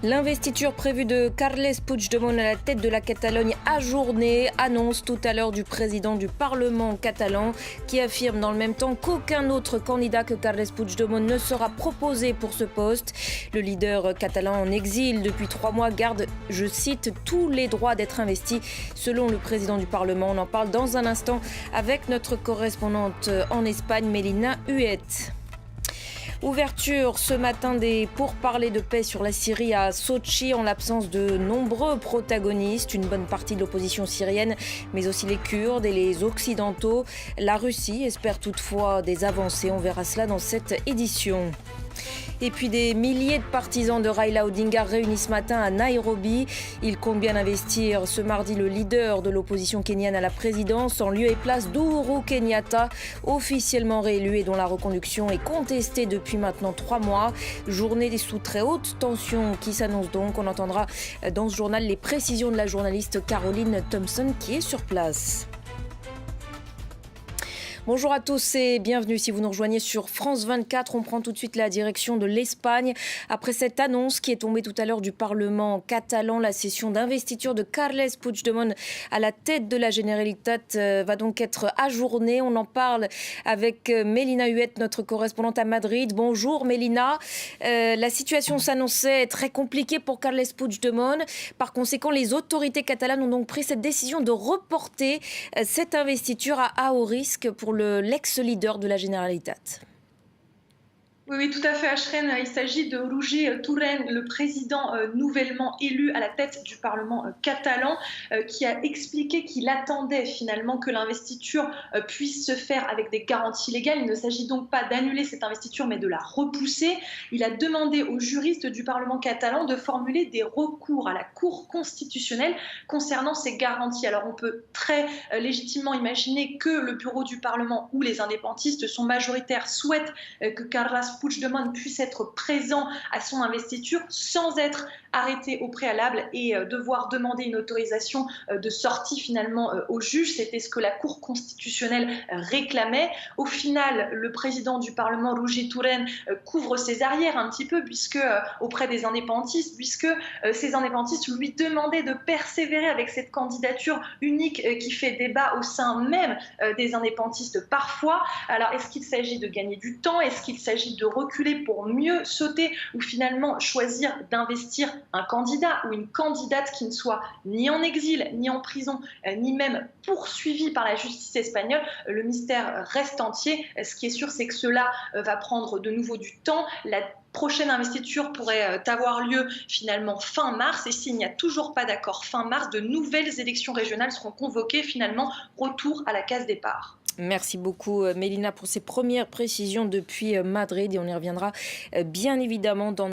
L'investiture prévue de Carles Puigdemont à la tête de la Catalogne ajournée, annonce tout à l'heure du président du Parlement catalan qui affirme dans le même temps qu'aucun autre candidat que Carles Puigdemont ne sera proposé pour ce poste. Le leader catalan en exil depuis 3 mois garde, je cite, tous les droits d'être investi selon le président du Parlement. On en parle dans un instant avec notre correspondante en Espagne, Mélina Huet. Ouverture ce matin des pourparlers de paix sur la Syrie à Sochi en l'absence de nombreux protagonistes, une bonne partie de l'opposition syrienne, mais aussi les Kurdes et les Occidentaux. La Russie espère toutefois des avancées, on verra cela dans cette édition. Et puis des milliers de partisans de Raila Odinga réunis ce matin à Nairobi. Ils comptent bien investir ce mardi le leader de l'opposition kenyane à la présidence en lieu et place d'Ohuru Kenyatta, officiellement réélu et dont la reconduction est contestée depuis maintenant 3 mois. Journée sous très haute tension qui s'annonce donc. On entendra dans ce journal les précisions de la journaliste Caroline Thompson qui est sur place. Bonjour à tous et bienvenue si vous nous rejoignez sur France 24. On prend tout de suite la direction de l'Espagne. Après cette annonce qui est tombée tout à l'heure du Parlement catalan, la session d'investiture de Carles Puigdemont à la tête de la Generalitat va donc être ajournée. On en parle avec Mélina Huet, notre correspondante à Madrid. Bonjour Mélina. La situation s'annonçait très compliquée pour Carles Puigdemont. Par conséquent, les autorités catalanes ont donc pris cette décision de reporter cette investiture à haut risque pour l'ex-leader de la Generalitat. Oui, tout à fait, Ashreen. Il s'agit de Roger Torrent, le président nouvellement élu à la tête du Parlement catalan, qui a expliqué qu'il attendait finalement que l'investiture puisse se faire avec des garanties légales. Il ne s'agit donc pas d'annuler cette investiture, mais de la repousser. Il a demandé aux juristes du Parlement catalan de formuler des recours à la Cour constitutionnelle concernant ces garanties. Alors on peut très légitimement imaginer que le bureau du Parlement ou les indépendantistes sont majoritaires, souhaitent que Carles Puigdemont puisse être présent à son investiture sans être arrêté au préalable et devoir demander une autorisation de sortie finalement au juge. C'était ce que la Cour constitutionnelle réclamait. Au final, le président du Parlement, Roger Torrent, couvre ses arrières un petit peu puisque auprès des indépendantistes, puisque ces indépendantistes lui demandaient de persévérer avec cette candidature unique qui fait débat au sein même des indépendantistes parfois. Alors, est-ce qu'il s'agit de gagner du temps? Est-ce qu'il s'agit de reculer pour mieux sauter ou finalement choisir d'investir un candidat ou une candidate qui ne soit ni en exil, ni en prison, ni même poursuivi par la justice espagnole? Le mystère reste entier. Ce qui est sûr, c'est que cela va prendre de nouveau du temps. La prochaine investiture pourrait avoir lieu finalement fin mars, et s'il n'y a toujours pas d'accord fin mars, de nouvelles élections régionales seront convoquées. Finalement, retour à la case départ. Merci beaucoup Mélina pour ces premières précisions depuis Madrid et on y reviendra bien évidemment dans